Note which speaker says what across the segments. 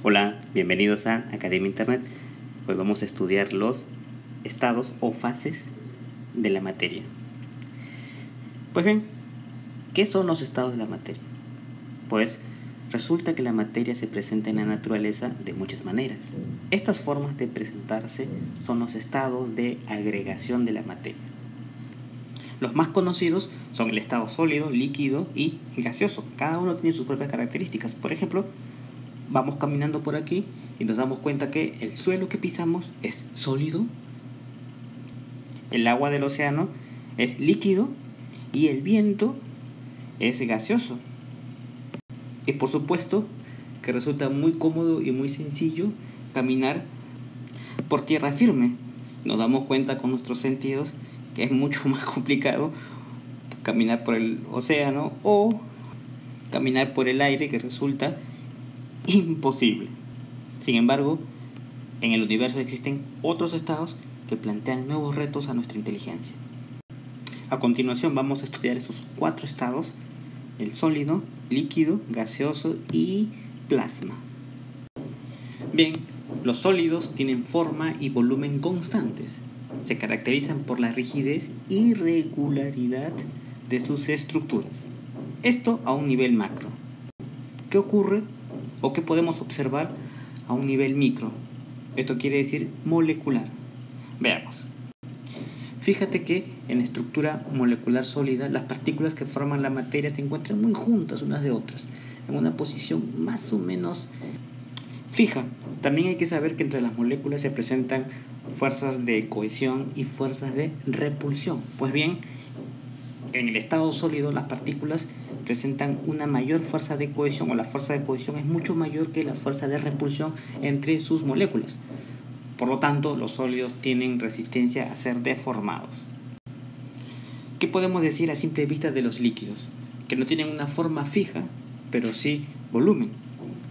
Speaker 1: Hola, bienvenidos a Academia Internet. Hoy vamos a estudiar los estados o fases de la materia. Pues bien, ¿qué son los estados de la materia? Pues resulta que la materia se presenta en la naturaleza de muchas maneras. Estas formas de presentarse son los estados de agregación de la materia. Los más conocidos son el estado sólido, líquido y gaseoso. Cada uno tiene sus propias características. Por ejemplo, vamos caminando por aquí y nos damos cuenta que el suelo que pisamos es sólido, el agua del océano es líquido y el viento es gaseoso. Y por supuesto que resulta muy cómodo y muy sencillo caminar por tierra firme. Nos damos cuenta con nuestros sentidos que es mucho más complicado caminar por el océano o caminar por el aire, que resulta imposible. Sin embargo, en el universo existen otros estados que plantean nuevos retos a nuestra inteligencia. A continuación vamos a estudiar esos 4 estados: el sólido, líquido, gaseoso y plasma. Bien, los sólidos tienen forma y volumen constantes. Se caracterizan por la rigidez y regularidad de sus estructuras. Esto a un nivel macro. ¿Qué ocurre o qué podemos observar a un nivel micro? Esto quiere decir molecular. Veamos. Fíjate que en la estructura molecular sólida, las partículas que forman la materia se encuentran muy juntas unas de otras, en una posición más o menos fija. También hay que saber que entre las moléculas se presentan fuerzas de cohesión y fuerzas de repulsión. Pues bien, en el estado sólido las partículas presentan una mayor fuerza de cohesión, o la fuerza de cohesión es mucho mayor que la fuerza de repulsión entre sus moléculas. Por lo tanto, los sólidos tienen resistencia a ser deformados. ¿Qué podemos decir a simple vista de los líquidos? Que no tienen una forma fija, pero sí volumen.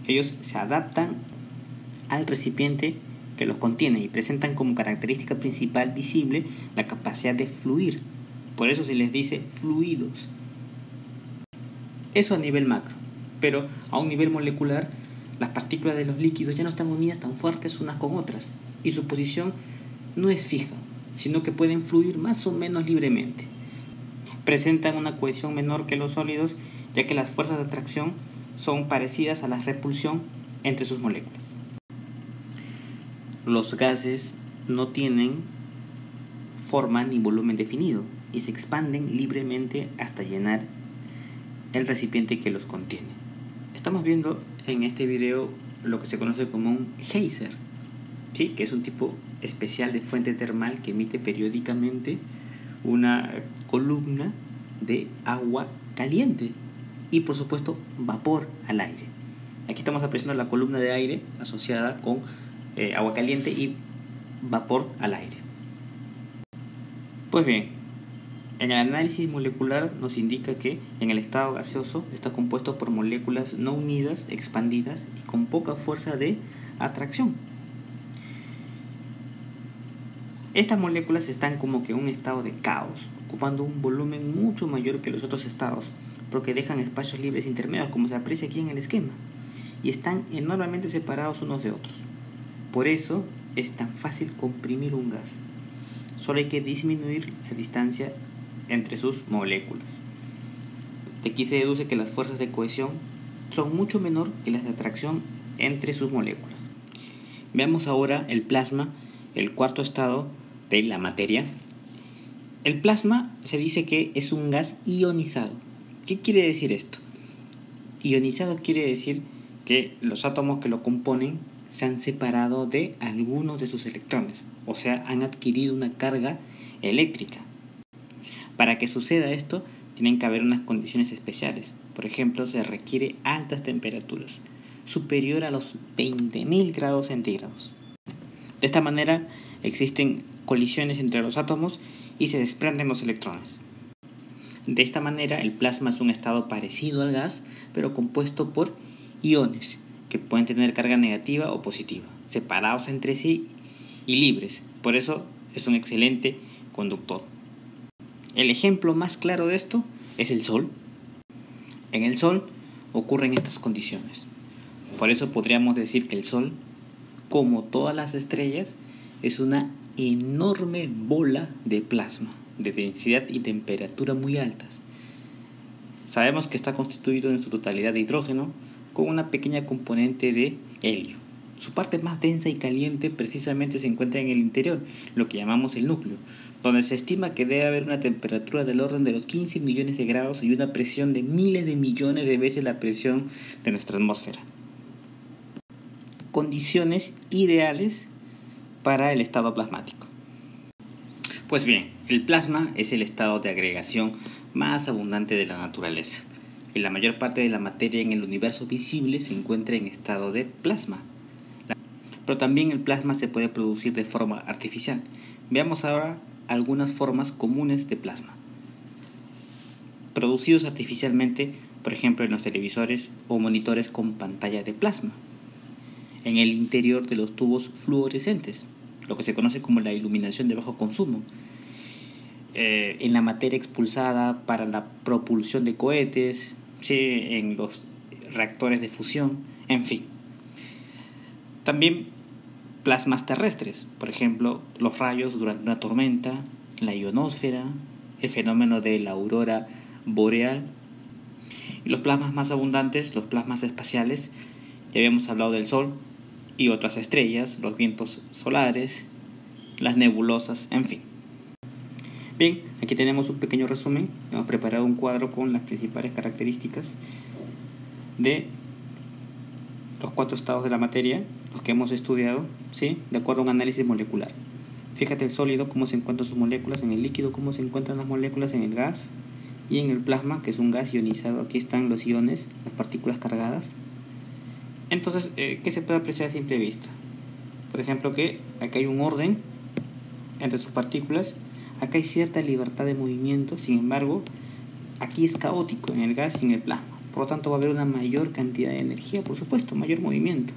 Speaker 1: Ellos se adaptan al recipiente que los contiene y presentan como característica principal visible la capacidad de fluir. Por eso se les dice fluidos. Eso a nivel macro, pero a un nivel molecular, las partículas de los líquidos ya no están unidas tan fuertes unas con otras y su posición no es fija, sino que pueden fluir más o menos libremente. Presentan una cohesión menor que los sólidos, ya que las fuerzas de atracción son parecidas a la repulsión entre sus moléculas. Los gases no tienen forma ni volumen definido y se expanden libremente hasta llenar el recipiente que los contiene. Estamos viendo en este video lo que se conoce como un geyser, ¿sí? Que es un tipo especial de fuente termal que emite periódicamente una columna de agua caliente y por supuesto vapor al aire. Aquí estamos apreciando la columna de aire asociada con agua caliente y vapor al aire. Pues bien, en el análisis molecular nos indica que en el estado gaseoso está compuesto por moléculas no unidas, expandidas y con poca fuerza de atracción. Estas moléculas están como que en un estado de caos, ocupando un volumen mucho mayor que los otros estados, porque dejan espacios libres intermedios, como se aprecia aquí en el esquema, y están enormemente separados unos de otros. Por eso es tan fácil comprimir un gas. Solo hay que disminuir la distancia entre sus moléculas. De aquí se deduce que las fuerzas de cohesión son mucho menor que las de atracción entre sus moléculas. Veamos ahora el plasma, el cuarto estado de la materia. El plasma se dice que es un gas ionizado. ¿Qué quiere decir esto? Ionizado quiere decir que los átomos que lo componen se han separado de algunos de sus electrones, o sea, han adquirido una carga eléctrica. Para que suceda esto, tienen que haber unas condiciones especiales. Por ejemplo, se requiere altas temperaturas, superior a los 20.000 grados centígrados. De esta manera, existen colisiones entre los átomos y se desprenden los electrones. De esta manera, el plasma es un estado parecido al gas, pero compuesto por iones, que pueden tener carga negativa o positiva, separados entre sí y libres. Por eso es un excelente conductor. El ejemplo más claro de esto es el Sol. En el Sol ocurren estas condiciones. Por eso podríamos decir que el Sol, como todas las estrellas, es una enorme bola de plasma, de densidad y temperatura muy altas. Sabemos que está constituido en su totalidad de hidrógeno, con una pequeña componente de helio. Su parte más densa y caliente precisamente se encuentra en el interior, lo que llamamos el núcleo, donde se estima que debe haber una temperatura del orden de los 15 millones de grados y una presión de miles de millones de veces la presión de nuestra atmósfera. Condiciones ideales para el estado plasmático. Pues bien, el plasma es el estado de agregación más abundante de la naturaleza, y la mayor parte de la materia en el universo visible se encuentra en estado de plasma. Pero también el plasma se puede producir de forma artificial. Veamos ahora algunas formas comunes de plasma. Producidos artificialmente, por ejemplo, en los televisores o monitores con pantalla de plasma, en el interior de los tubos fluorescentes, lo que se conoce como la iluminación de bajo consumo, en la materia expulsada para la propulsión de cohetes, ¿sí?, en los reactores de fusión, en fin. También plasmas terrestres, por ejemplo, los rayos durante una tormenta, la ionosfera, el fenómeno de la aurora boreal. Y los plasmas más abundantes, los plasmas espaciales, ya habíamos hablado del Sol y otras estrellas, los vientos solares, las nebulosas, en fin. Bien, aquí tenemos un pequeño resumen. Hemos preparado un cuadro con las principales características de los 4 estados de la materia, los que hemos estudiado, ¿sí?, de acuerdo a un análisis molecular. Fíjate el sólido, cómo se encuentran sus moléculas, en el líquido, cómo se encuentran las moléculas, en el gas y en el plasma, que es un gas ionizado. Aquí están los iones, las partículas cargadas. Entonces, ¿qué se puede apreciar a simple vista? Por ejemplo, que acá hay un orden entre sus partículas, acá hay cierta libertad de movimiento, sin embargo, aquí es caótico en el gas y en el plasma. Por lo tanto, va a haber una mayor cantidad de energía, por supuesto, mayor movimiento.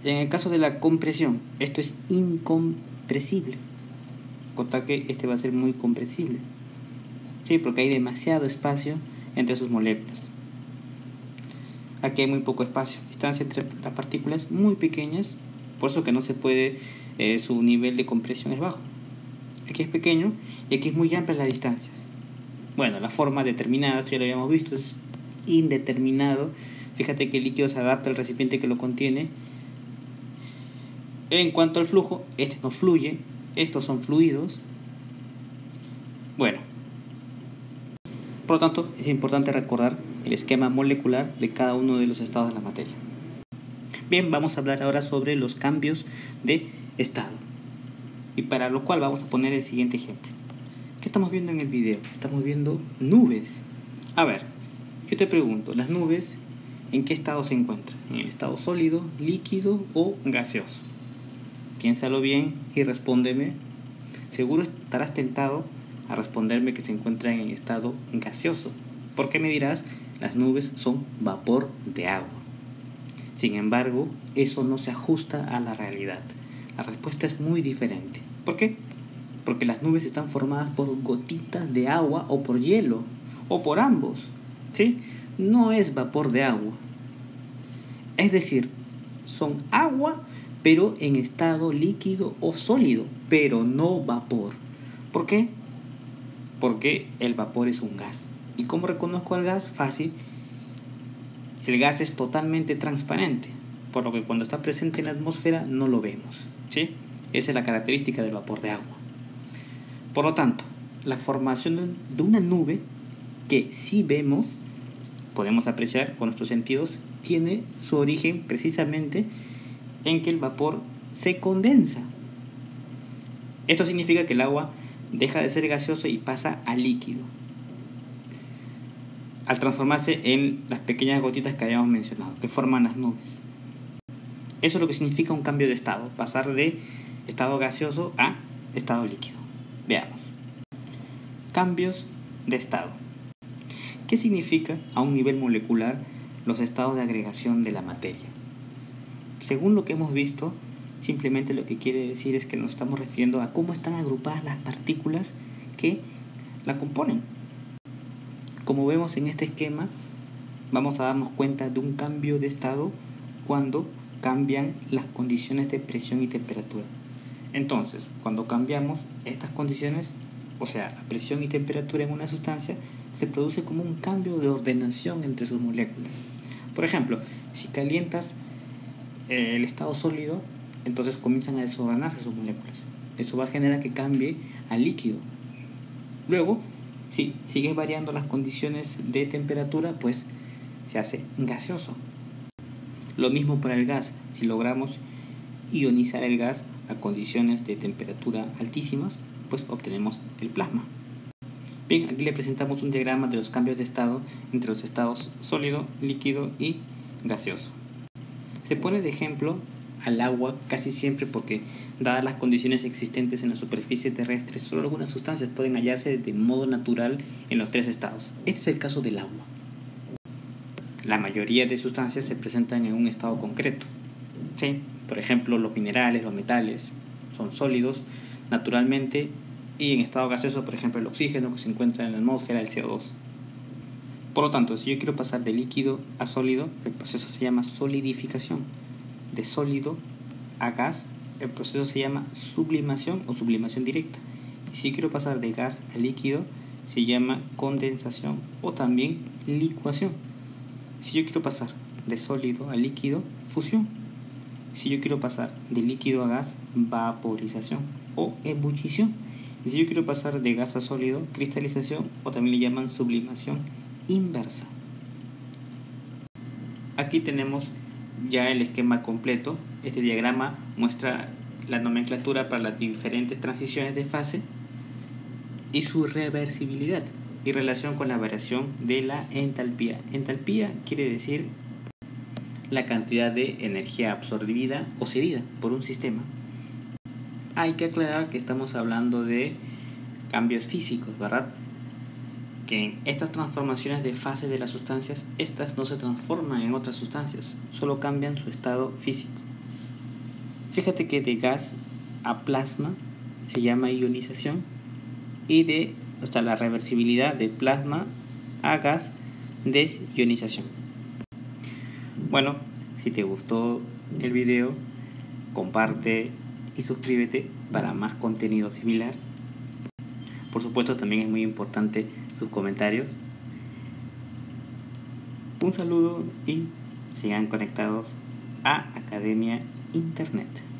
Speaker 1: En el caso de la compresión, esto es incompresible, con tal que este va a ser muy compresible, ¿sí?, porque hay demasiado espacio entre sus moléculas. Aquí hay muy poco espacio, distancia entre las partículas muy pequeñas, por eso que no se puede, su nivel de compresión es bajo. Aquí es pequeño y aquí es muy amplia las distancias. Bueno, la forma determinada, esto ya lo habíamos visto, es indeterminado. Fíjate que el líquido se adapta al recipiente que lo contiene. En cuanto al flujo, este no fluye, estos son fluidos. Bueno, por lo tanto, es importante recordar el esquema molecular de cada uno de los estados de la materia. Bien, vamos a hablar ahora sobre los cambios de estado. Y para lo cual vamos a poner el siguiente ejemplo. ¿Qué estamos viendo en el video? Estamos viendo nubes. A ver, yo te pregunto, ¿las nubes en qué estado se encuentran? ¿En el estado sólido, líquido o gaseoso? Piénsalo bien y respóndeme. Seguro estarás tentado a responderme que se encuentran en estado gaseoso, porque me dirás, las nubes son vapor de agua. Sin embargo, eso no se ajusta a la realidad. La respuesta es muy diferente. ¿Por qué? Porque las nubes están formadas por gotitas de agua o por hielo, o por ambos, ¿sí? No es vapor de agua. Es decir, son agua, pero en estado líquido o sólido, pero no vapor. ¿Por qué? Porque el vapor es un gas. ¿Y cómo reconozco al gas? Fácil. El gas es totalmente transparente, por lo que cuando está presente en la atmósfera no lo vemos, ¿sí? Esa es la característica del vapor de agua. Por lo tanto, la formación de una nube que sí vemos, podemos apreciar con nuestros sentidos, tiene su origen precisamente en que el vapor se condensa. Esto significa que el agua deja de ser gaseoso y pasa a líquido, al transformarse en las pequeñas gotitas que habíamos mencionado, que forman las nubes. Eso es lo que significa un cambio de estado, pasar de estado gaseoso a estado líquido. Veamos. Cambios de estado. ¿Qué significa a un nivel molecular los estados de agregación de la materia? Según lo que hemos visto, simplemente lo que quiere decir es que nos estamos refiriendo a cómo están agrupadas las partículas que la componen. Como vemos en este esquema, vamos a darnos cuenta de un cambio de estado cuando cambian las condiciones de presión y temperatura. Entonces, cuando cambiamos estas condiciones, o sea, la presión y temperatura en una sustancia, se produce como un cambio de ordenación entre sus moléculas. Por ejemplo, si calientas el estado sólido, entonces comienzan a desordenarse sus moléculas. Eso va a generar que cambie a líquido. Luego, si sigues variando las condiciones de temperatura, pues se hace gaseoso. Lo mismo para el gas. Si logramos ionizar el gas a condiciones de temperatura altísimas, pues obtenemos el plasma. Bien, aquí le presentamos un diagrama de los cambios de estado entre los estados sólido, líquido y gaseoso. Se pone de ejemplo al agua casi siempre porque, dadas las condiciones existentes en la superficie terrestre, solo algunas sustancias pueden hallarse de modo natural en los tres estados. Este es el caso del agua. La mayoría de sustancias se presentan en un estado concreto. ¿Sí? Por ejemplo, los minerales, los metales, son sólidos naturalmente, y en estado gaseoso, por ejemplo, el oxígeno que se encuentra en la atmósfera, el CO2. Por lo tanto, si yo quiero pasar de líquido a sólido, el proceso se llama solidificación. De sólido a gas, el proceso se llama sublimación o sublimación directa. Y si quiero pasar de gas a líquido, se llama condensación o también licuación. Si yo quiero pasar de sólido a líquido, fusión. Si yo quiero pasar de líquido a gas, vaporización o ebullición. Y si yo quiero pasar de gas a sólido, cristalización o también le llaman sublimación inversa. Aquí tenemos ya el esquema completo. Este diagrama muestra la nomenclatura para las diferentes transiciones de fase y su reversibilidad y relación con la variación de la entalpía. Entalpía quiere decir la cantidad de energía absorbida o cedida por un sistema. Hay que aclarar que estamos hablando de cambios físicos, ¿verdad? Que en estas transformaciones de fase de las sustancias, estas no se transforman en otras sustancias, solo cambian su estado físico. Fíjate que de gas a plasma se llama ionización y la reversibilidad de plasma a gas, desionización. Bueno, si te gustó el video, comparte y suscríbete para más contenido similar. Por supuesto, también es muy importante sus comentarios. Un saludo y sigan conectados a Academia Internet.